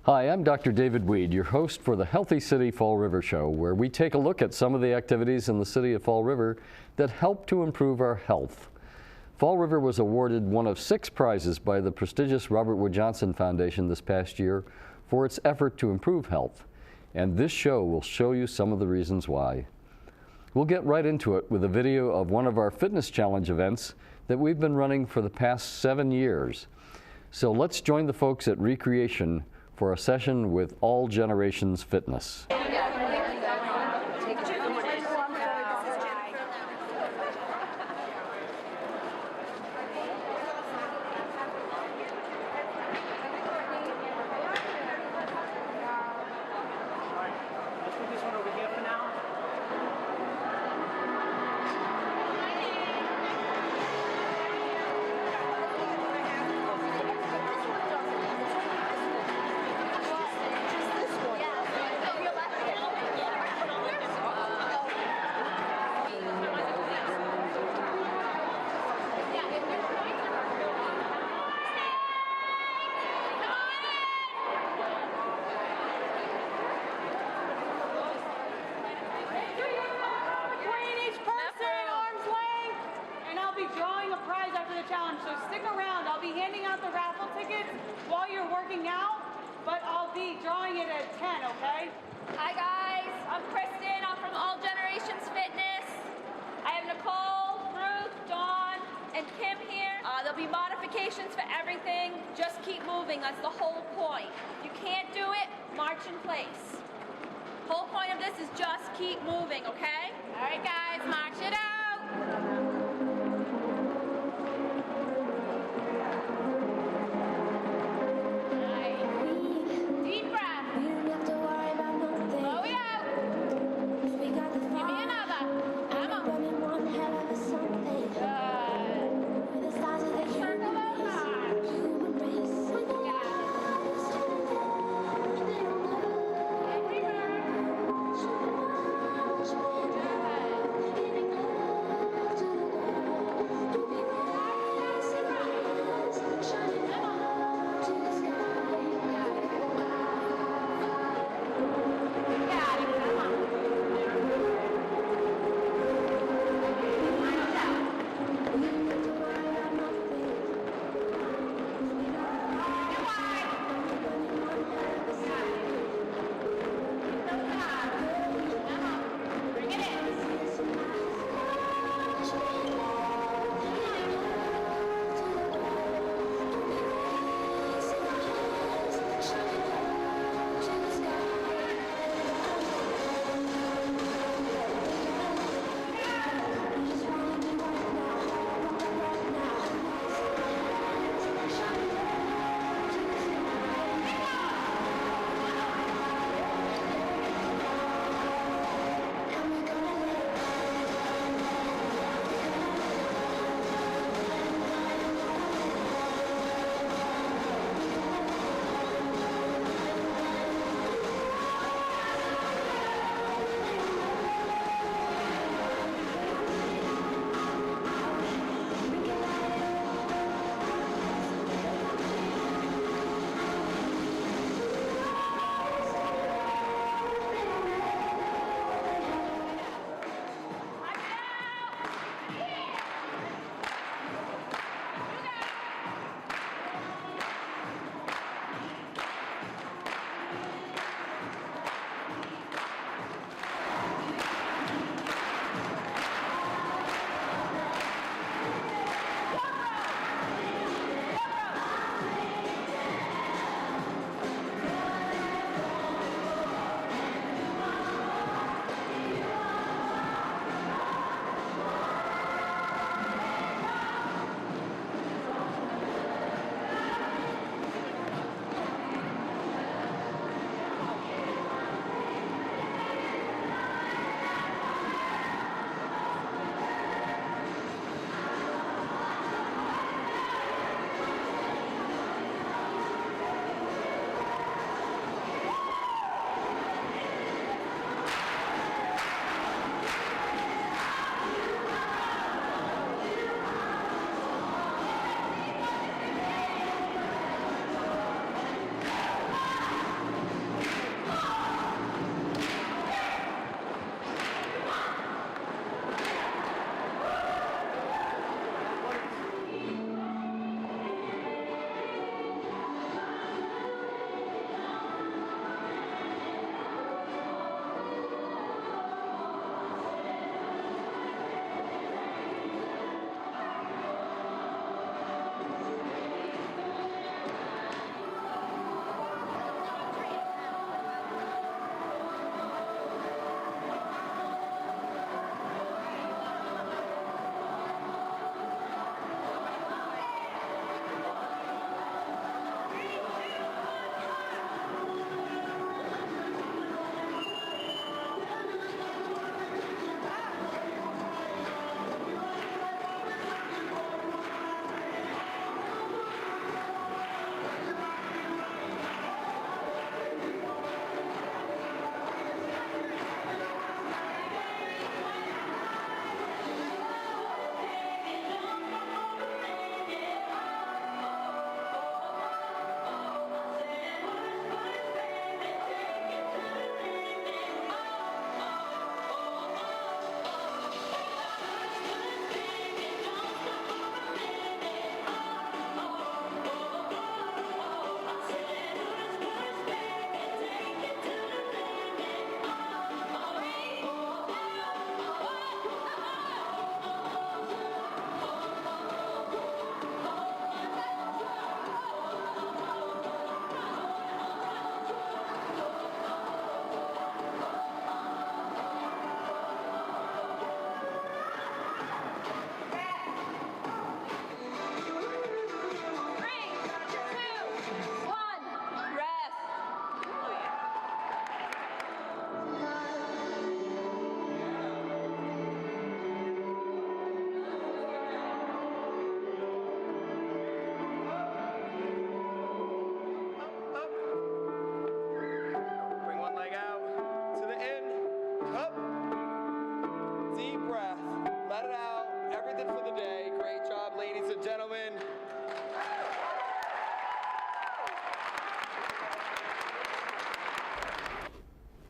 Hi, I'm Dr. David Weed, your host for the Healthy City Fall River Show, where we take a look at some of the activities in the city of Fall River that help to improve our health. Fall River was awarded one of 6 prizes by the prestigious Robert Wood Johnson Foundation this past year for its effort to improve health, and this show will show you some of the reasons why. We'll get right into it with a video of one of our fitness challenge events that we've been running for the past 7 years. So let's join the folks at Recreation for a session with All Generations Fitness. So stick around. I'll be handing out the raffle tickets while you're working out, but I'll be drawing it at 10, okay? Hi guys, I'm Kristen. I'm from All Generations Fitness. I have Nicole, Ruth, Dawn, and Kim here. There'll be modifications for everything. Just keep moving. That's the whole point. If you can't do it, march in place. Whole point of this is just keep moving, okay? All right guys, march it out.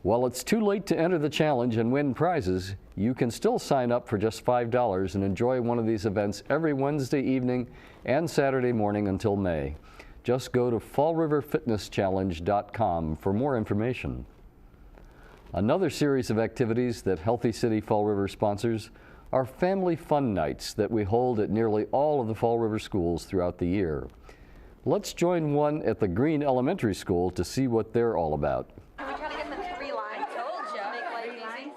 While it's too late to enter the challenge and win prizes, you can still sign up for just $5 and enjoy one of these events every Wednesday evening and Saturday morning until May. Just go to fallriverfitnesschallenge.com for more information. Another series of activities that Healthy City Fall River sponsors are family fun nights that we hold at nearly all of the Fall River schools throughout the year. Let's join one at the Green Elementary School to see what they're all about. Can we try to get the 3 lines? Told you. Make life easy.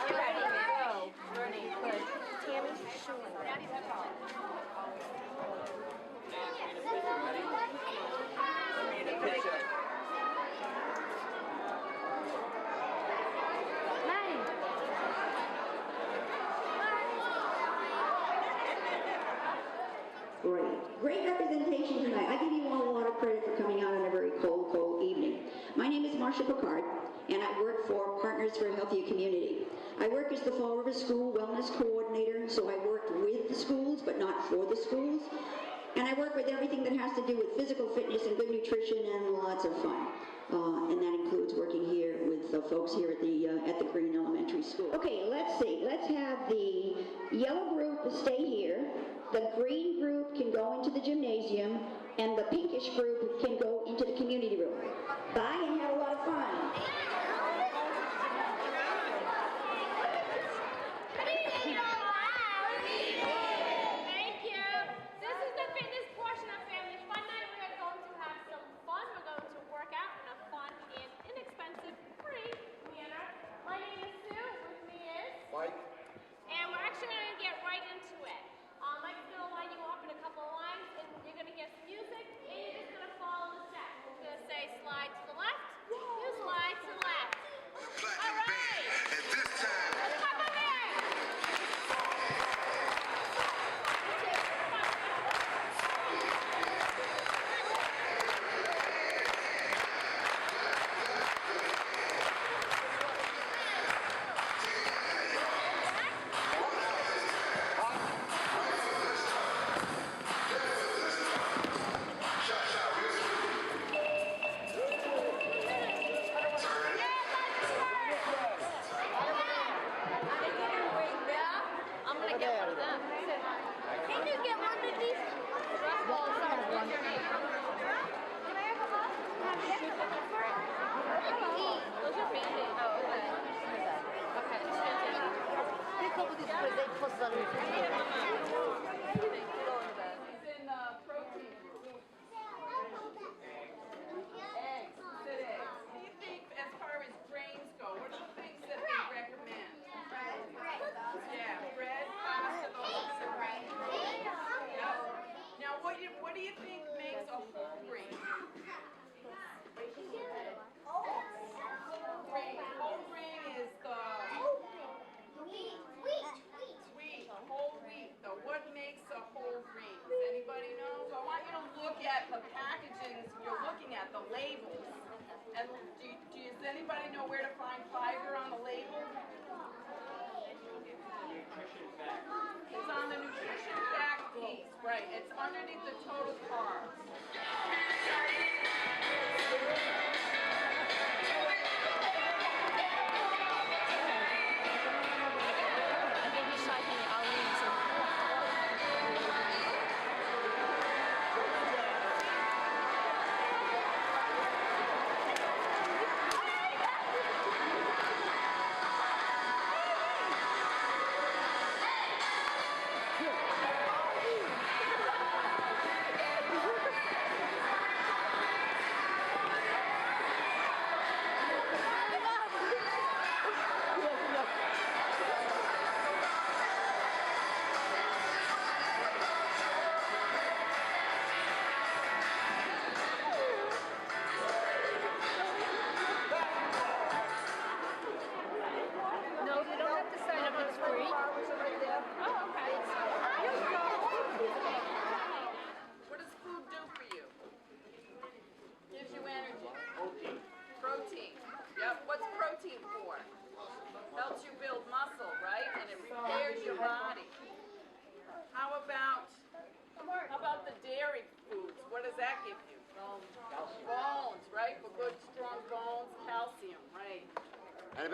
You ready? Go. Bernie, good. Tammy, sure. Great representation tonight. I give you all a lot of credit for coming out on a very cold, cold evening. My name is Marcia Picard, and I work for Partners for a Healthier Community. I work as the Fall River School Wellness Coordinator, so I work with the schools, but not for the schools. And I work with everything that has to do with physical fitness and good nutrition and lots of fun. And that includes working here with the folks here at the Green Elementary School. Okay, let's see. Let's have the yellow group stay here. The green group can go into the gymnasium, and the pinkish group can go into the community room. Bye, and have a lot of fun. Thank you. This is the fitness portion of Family Fun Night. We are going to have some fun. We're going to work out in a fun and inexpensive, free manner. My name is Sue. With me is Mike. And we're actually going to get right into it. Mike's going to line you up in a couple of lines, and you're going to get some music, and you're just going to follow the steps. It's going to say slide to the left,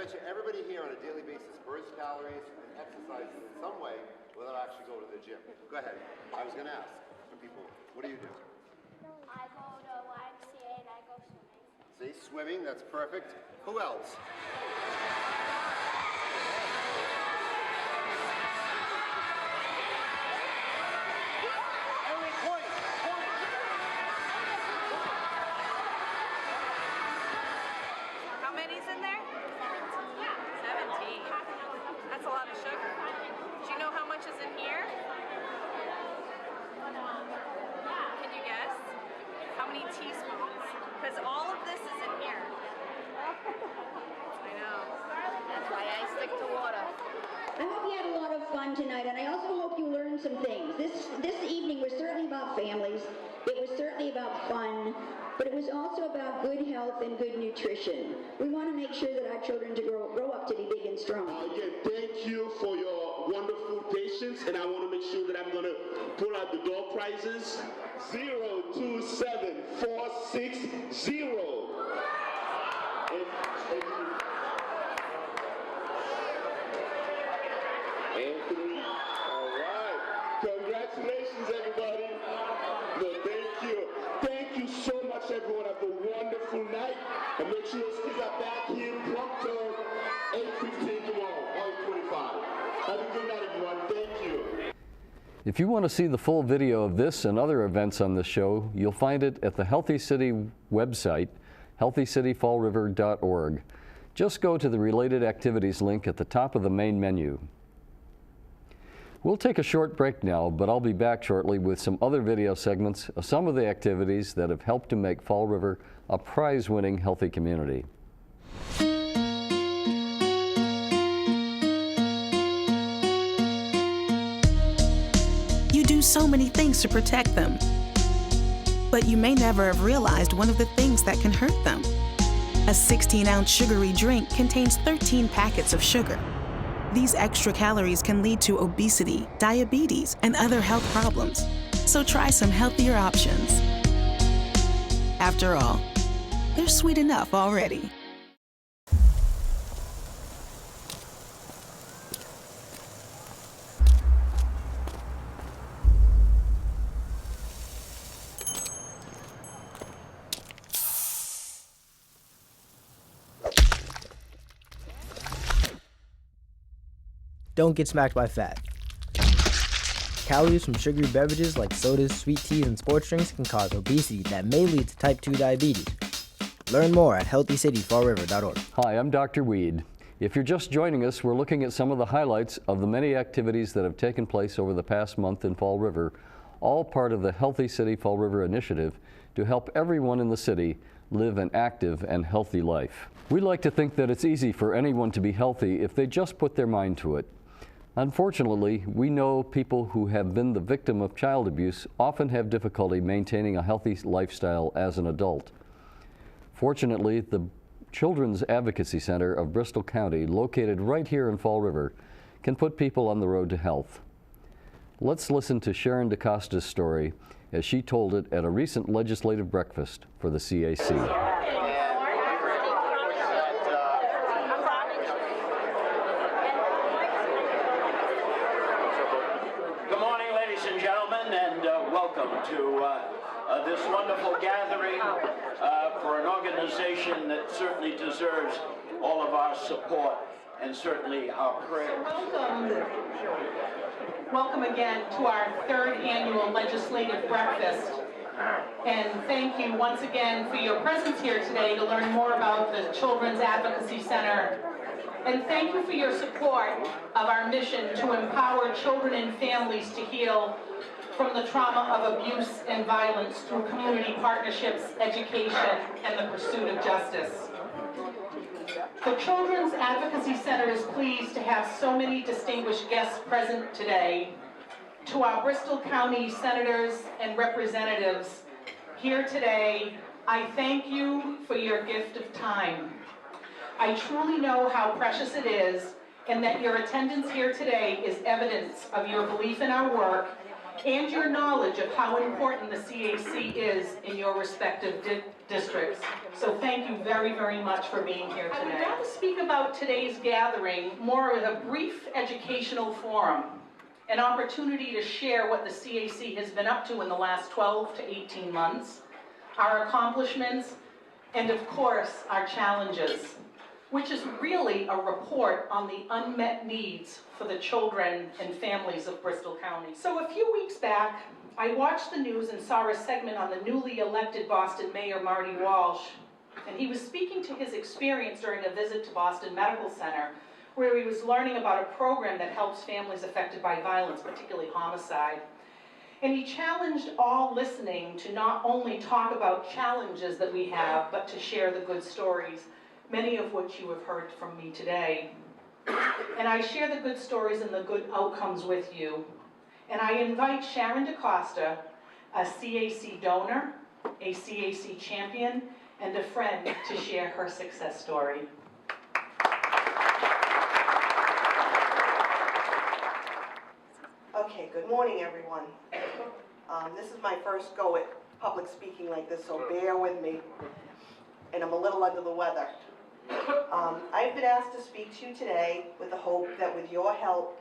bet you everybody here on a daily basis burns calories and exercises in some way without actually going to the gym. Go ahead. I was going to ask some people, what do you do? I go to YMCA and I go swimming. See, swimming, that's perfect. Who else? Emily, point. How many's in there? 17. That's a lot of sugar. Do you know how much is in here? Can you guess? How many teaspoons? Because all of this is in here. I know. That's why I stick to water. I hope you had a lot of fun tonight, and I also hope you learned some things. This evening was certainly about families. It was certainly about fun, but it was also about good health and good nutrition. We want to make sure that our children to grow up to be big and strong. Again, thank you for your wonderful patience, and I want to make sure that I'm going to pull out the door prizes. 027460. Anthony, all right. Congratulations, everybody. No, thank you. Thank you so much, everyone. Have a wonderful night. And make sure those kids are back here pronto 8:15 tomorrow, 8:25. Have a good night, everyone. Thank you. If you want to see the full video of this and other events on this show, you'll find it at the Healthy City website, healthycityfallriver.org. Just go to the related activities link at the top of the main menu. We'll take a short break now, but I'll be back shortly with some other video segments of some of the activities that have helped to make Fall River a prize-winning healthy community. You do so many things to protect them, but you may never have realized one of the things that can hurt them. A 16-ounce sugary drink contains 13 packets of sugar. These extra calories can lead to obesity, diabetes, and other health problems. So try some healthier options. After all, they're sweet enough already. Don't get smacked by fat. Calories from sugary beverages like sodas, sweet teas, and sports drinks can cause obesity that may lead to type 2 diabetes. Learn more at healthycityfallriver.org. Hi, I'm Dr. Weed. If you're just joining us, we're looking at some of the highlights of the many activities that have taken place over the past month in Fall River, all part of the Healthy City Fall River initiative to help everyone in the city live an active and healthy life. We like to think that it's easy for anyone to be healthy if they just put their mind to it. Unfortunately, we know people who have been the victim of child abuse often have difficulty maintaining a healthy lifestyle as an adult. Fortunately, the Children's Advocacy Center of Bristol County, located right here in Fall River, can put people on the road to health. Let's listen to Sharon DeCosta's story as she told it at a recent legislative breakfast for the CAC. To this wonderful gathering for an organization that certainly deserves all of our support and certainly our prayers. Welcome again to our third annual legislative breakfast. And thank you once again for your presence here today to learn more about the Children's Advocacy Center. And thank you for your support of our mission to empower children and families to heal from the trauma of abuse and violence through community partnerships, education, and the pursuit of justice. The Children's Advocacy Center is pleased to have so many distinguished guests present today. To our Bristol County senators and representatives here today, I thank you for your gift of time. I truly know how precious it is, and that your attendance here today is evidence of your belief in our work and your knowledge of how important the CAC is in your respective districts. So thank you very, very much for being here today. I would now speak about today's gathering more as a brief educational forum, an opportunity to share what the CAC has been up to in the last 12 to 18 months, our accomplishments, and of course, our challenges, which is really a report on the unmet needs for the children and families of Bristol County. So a few weeks back, I watched the news and saw a segment on the newly elected Boston Mayor, Marty Walsh, and he was speaking to his experience during a visit to Boston Medical Center, where he was learning about a program that helps families affected by violence, particularly homicide. And he challenged all listening to not only talk about challenges that we have, but to share the good stories, many of which you have heard from me today. And I share the good stories and the good outcomes with you. And I invite Sharon DaCosta, a CAC donor, a CAC champion, and a friend to share her success story. Okay, good morning, everyone. This is my first go at public speaking like this, so bear with me. And I'm a little under the weather. I've been asked to speak to you today with the hope that with your help,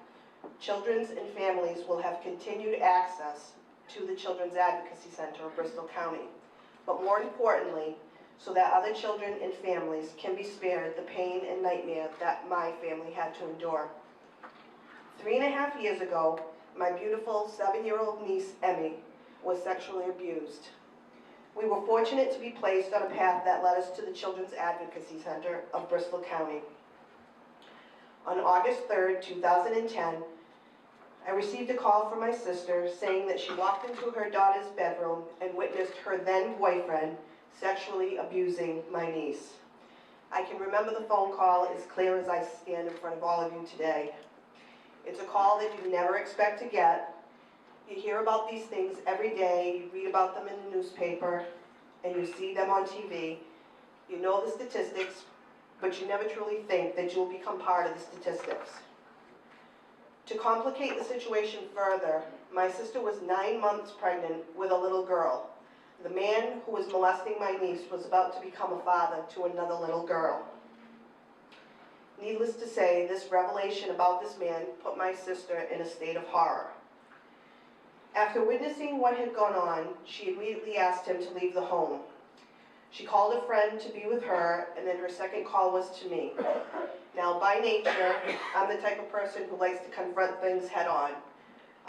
children's and families will have continued access to the Children's Advocacy Center of Bristol County. But more importantly, so that other children and families can be spared the pain and nightmare that my family had to endure. 3.5 years ago, my beautiful 7-year-old niece, Emmy, was sexually abused. We were fortunate to be placed on a path that led us to the Children's Advocacy Center of Bristol County. On August 3rd, 2010, I received a call from my sister saying that she walked into her daughter's bedroom and witnessed her then boyfriend sexually abusing my niece. I can remember the phone call as clear as I stand in front of all of you today. It's a call that you never expect to get. You hear about these things every day, you read about them in the newspaper, and you see them on TV. You know the statistics, but you never truly think that you'll become part of the statistics. To complicate the situation further, my sister was 9 months pregnant with a little girl. The man who was molesting my niece was about to become a father to another little girl. Needless to say, this revelation about this man put my sister in a state of horror. After witnessing what had gone on, she immediately asked him to leave the home. She called a friend to be with her, and then her second call was to me. Now, by nature, I'm the type of person who likes to confront things head on.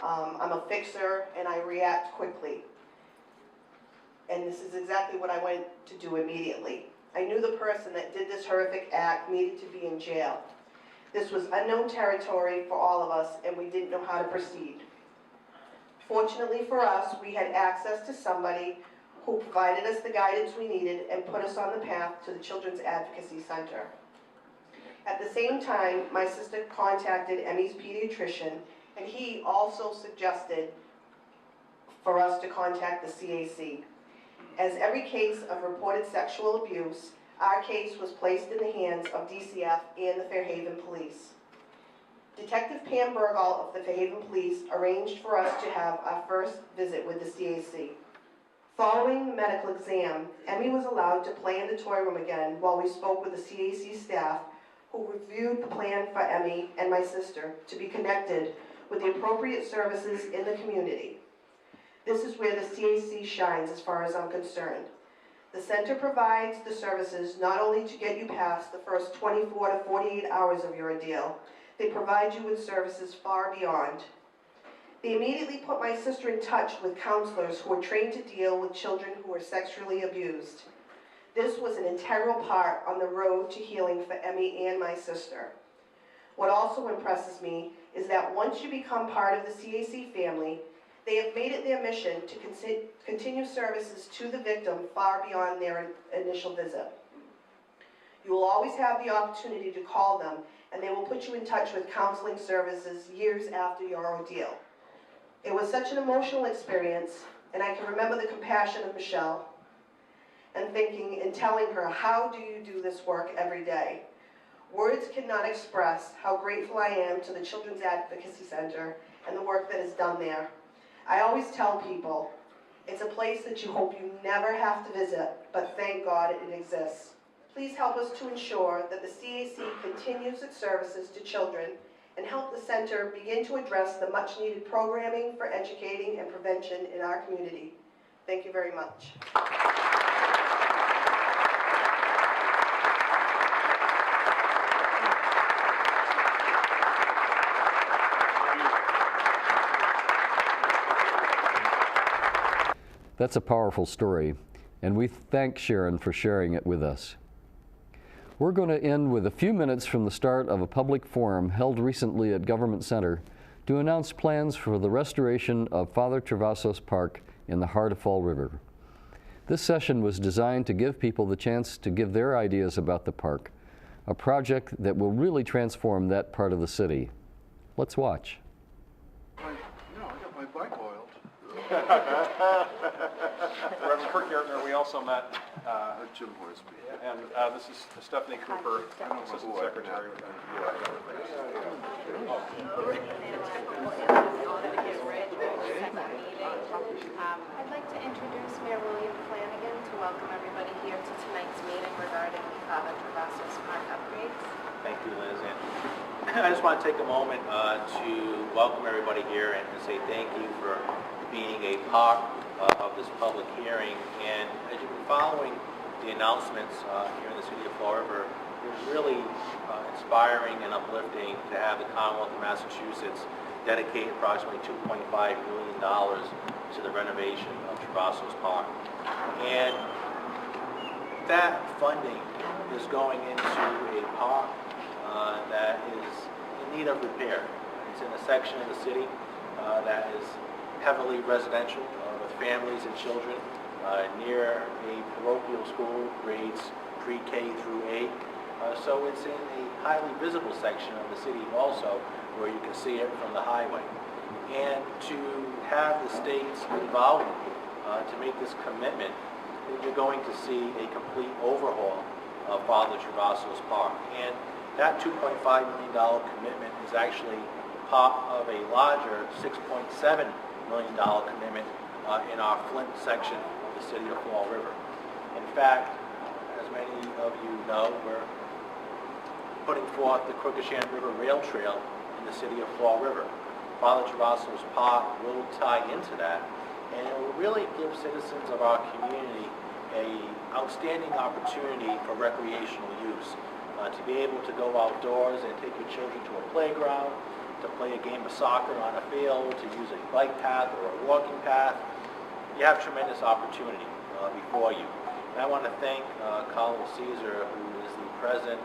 I'm a fixer, and I react quickly. And this is exactly what I went to do immediately. I knew the person that did this horrific act needed to be in jail. This was unknown territory for all of us, and we didn't know how to proceed. Fortunately for us, we had access to somebody who provided us the guidance we needed and put us on the path to the Children's Advocacy Center. At the same time, my sister contacted Emmy's pediatrician, and he also suggested for us to contact the CAC. As every case of reported sexual abuse, our case was placed in the hands of DCF and the Fairhaven Police. Detective Pam Bergall of the Fairhaven Police arranged for us to have our first visit with the CAC. Following the medical exam, Emmy was allowed to play in the toy room again while we spoke with the CAC staff who reviewed the plan for Emmy and my sister to be connected with the appropriate services in the community. This is where the CAC shines as far as I'm concerned. The center provides the services not only to get you past the first 24 to 48 hours of your ordeal, they provide you with services far beyond. They immediately put my sister in touch with counselors who are trained to deal with children who are sexually abused. This was an integral part on the road to healing for Emmy and my sister. What also impresses me is that once you become part of the CAC family, they have made it their mission to continue services to the victim far beyond their initial visit. You will always have the opportunity to call them, and they will put you in touch with counseling services years after your ordeal. It was such an emotional experience, and I can remember the compassion of Michelle and thinking and telling her, how do you do this work every day? Words cannot express how grateful I am to the Children's Advocacy Center and the work that is done there. I always tell people, It's a place that you hope you never have to visit, but thank God it exists. Please help us to ensure that the CAC continues its services to children and help the center begin to address the much-needed programming for educating and prevention in our community. Thank you very much. That's a powerful story, and we thank Sharon for sharing it with us. We're going to end with a few minutes from the start of a public forum held recently at Government Center to announce plans for the restoration of Father Travassos Park in the heart of Fall River. This session was designed to give people the chance to give their ideas about the park, a project that will really transform that part of the city. Let's watch. No, I got my bike oiled. Reverend Kirk Yertner, we also met, Jim Horsby. and this is Stephanie Cooper, Assistant Secretary. I'd like to introduce Mayor William Flanagan to welcome everybody here to tonight's meeting regarding Father Travassos Park upgrades. Thank you, Liz. And I just want to take a moment to welcome everybody here and to say thank you for being a part of this public hearing. And as you've been following the announcements here in the city of Fall River, it's really inspiring and uplifting to have the Commonwealth of Massachusetts dedicate approximately $2.5 million to the renovation of Travassos Park. And that funding is going into a park that is in need of repair. It's in a section of the city that is heavily residential with families and children near a parochial school, grades pre-K through 8. So it's in a highly visible section of the city also, where you can see it from the highway. And to have the state's involvement to make this commitment, you're going to see a complete overhaul of Father Travassos Park. And that $2.5 million commitment is actually part of a larger $6.7 million commitment in our Flint section of the city of Fall River. In fact, as many of you know, we're putting forth the Crookshank River Rail Trail in the city of Fall River. Father Travassos Park will tie into that, and it will really give citizens of our community an outstanding opportunity for recreational use. To be able to go outdoors and take your children to a playground, to play a game of soccer on a field, to use a bike path or a walking path. You have tremendous opportunity before you. And I want to thank Colin Caesar, who is the president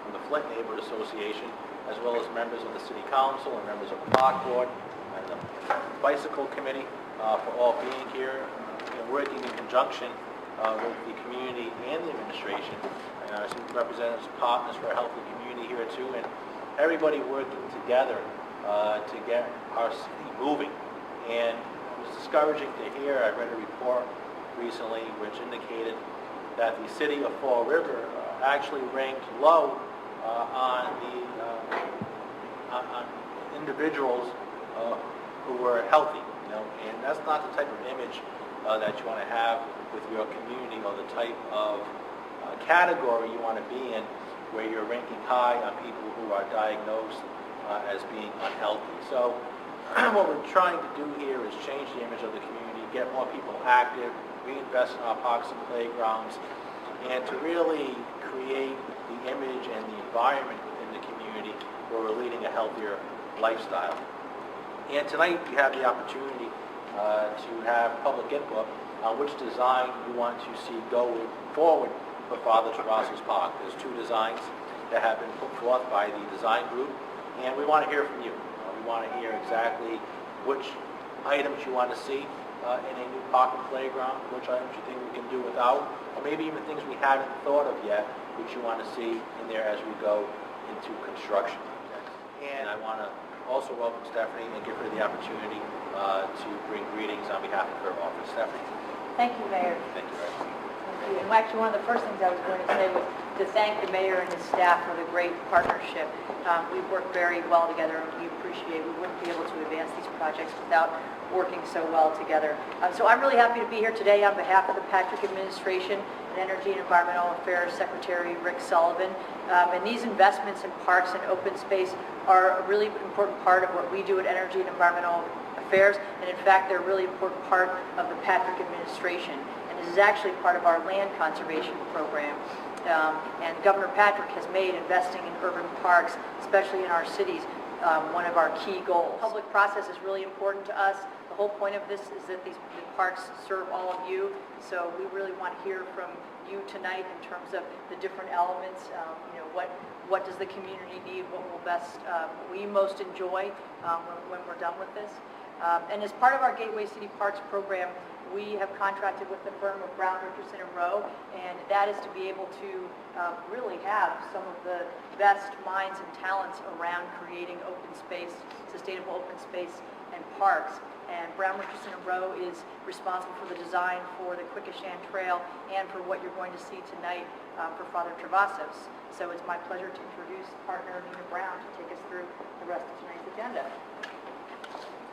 of the Flint Neighborhood Association, as well as members of the City Council and members of the Park Board and the Bicycle Committee for all being here, working in conjunction with the community and the administration. And our representatives, partners for a healthy community here too, and everybody working together to get our city moving. And it was discouraging to hear. I read a report recently which indicated that the city of Fall River actually ranked low on individuals who were healthy, and that's not the type of image that you want to have with your community, or the type of category you want to be in, where you're ranking high on people who are diagnosed as being unhealthy. So what we're trying to do here is change the image of the community, get more people active, reinvest in our parks and playgrounds, and to really create the image and the environment within the community where we're leading a healthier lifestyle. And tonight we have the opportunity to have public input on which design you want to see going forward for Father Travassos Park. There's two designs that have been put forth by the design group, and we want to hear from you. We want to hear exactly which items you want to see in a new park and playground, which items you think we can do without, or maybe even things we haven't thought of yet, which you want to see in there as we go into construction. And I want to also welcome Stephanie and give her the opportunity to bring greetings on behalf of her office. Stephanie. Thank you, Mayor. Thank you very much. Thank you. And actually, one of the first things I was going to say was to thank the mayor and his staff for the great partnership. We've worked very well together, and we appreciate, we wouldn't be able to advance these projects without working so well together. So I'm really happy to be here today on behalf of the Patrick administration and Energy and Environmental Affairs Secretary Rick Sullivan. And these investments in parks and open space are a really important part of what we do at Energy and Environmental Affairs, and in fact they're a really important part of the Patrick administration. And this is actually part of our land conservation program. And Governor Patrick has made investing in urban parks, especially in our cities, one of our key goals. The public process is really important to us. The whole point of this is that the parks serve all of you, so we really want to hear from you tonight in terms of the different elements. What does the community need? What will we most enjoy when we're done with this? And as part of our Gateway City Parks program, we have contracted with the firm of Brown, Richardson & Rowe, and that is to be able to really have some of the best minds and talents around creating open space, sustainable open space and parks. And Brown, Richardson & Rowe is responsible for the design for the Quequechan Trail and for what you're going to see tonight for Father Travasos. So it's my pleasure to introduce partner Nina Brown to take us through the rest of tonight's agenda.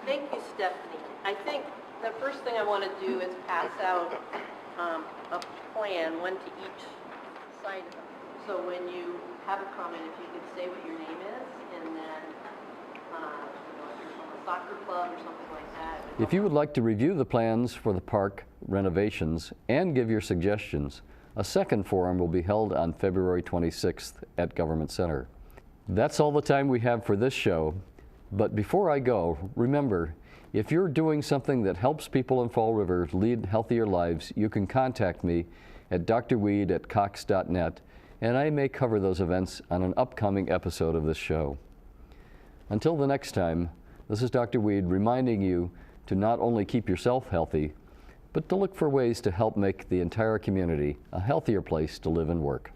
Thank you, Stephanie. I think the first thing I want to do is pass out a plan, one to each side of them. So when you have a comment, if you could say what your name is, and then if you're from a soccer club or something like that. If you would like to review the plans for the park renovations and give your suggestions, a second forum will be held on February 26th at Government Center. That's all the time we have for this show. But before I go, remember, if you're doing something that helps people in Fall River lead healthier lives, you can contact me at drweed@cox.net, and I may cover those events on an upcoming episode of this show. Until the next time, this is Dr. Weed reminding you to not only keep yourself healthy, but to look for ways to help make the entire community a healthier place to live and work.